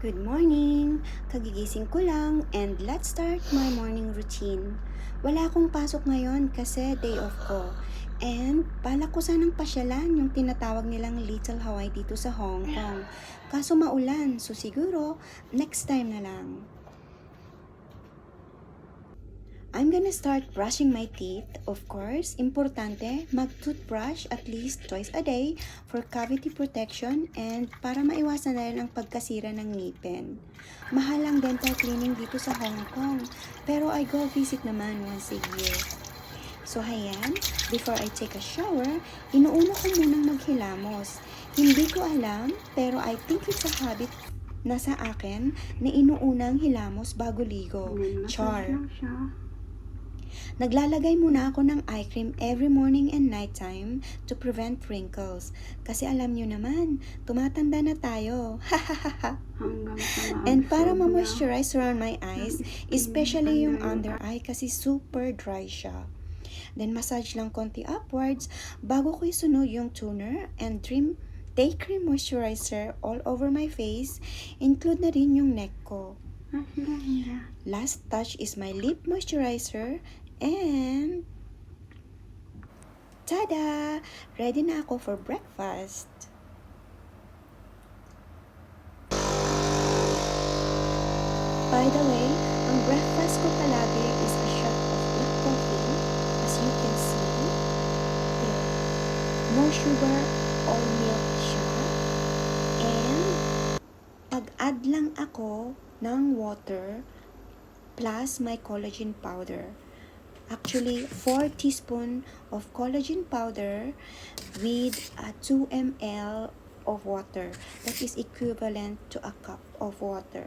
Good morning! Kagigising ko lang and let's start my morning routine. Wala akong pasok ngayon kasi day off ko. And balak ko sanang pasyalan yung tinatawag nilang Little Hawaii dito sa Hong Kong. Kaso maulan, so siguro next time na lang. I'm gonna start brushing my teeth. Of course, importante mag-toothbrush at least twice a day for cavity protection and para maiwasan na rin ang pagkasira ng ngipin. Mahal ang dental cleaning dito sa Hong Kong, pero I go visit naman once a year. So hayan, before I take a shower, inuuna ko munang maghilamos. Hindi ko alam, pero I think it's a habit na sa akin na inuunang hilamos bago ligo. Char. Naglalagay muna ako ng eye cream every morning and nighttime to prevent wrinkles. Kasi alam nyo naman, tumatanda na tayo. And para ma-moisturize around my eyes, especially yung under eye kasi super dry siya. Then massage lang konti upwards bago ko isunod yung toner and day cream moisturizer all over my face. Include na rin yung neck ko. Last touch is my lip moisturizer and tada! Ready na ako for breakfast. By the way, ang breakfast ko palagi is a shot of black coffee. As you can see, no sugar or milk siya. And pag-add lang ako ng water plus my collagen powder. Actually, 4 teaspoon of collagen powder with 2 ml of water. That is equivalent to a cup of water.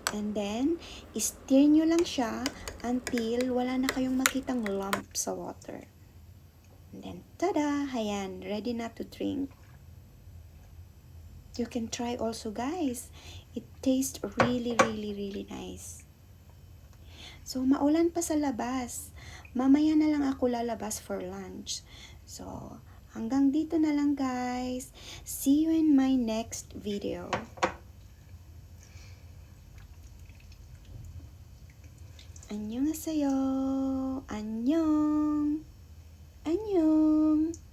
And then, stir nyo lang siya until wala na kayong makitang lump sa water. And then, tada! Ayan, ready na to drink. You can try also, guys. It tastes really, really, really nice. So, maulan pa sa labas. Mamaya na lang ako lalabas for lunch. So, hanggang dito na lang, guys. See you in my next video. 안녕하세요. 안녕. 안녕.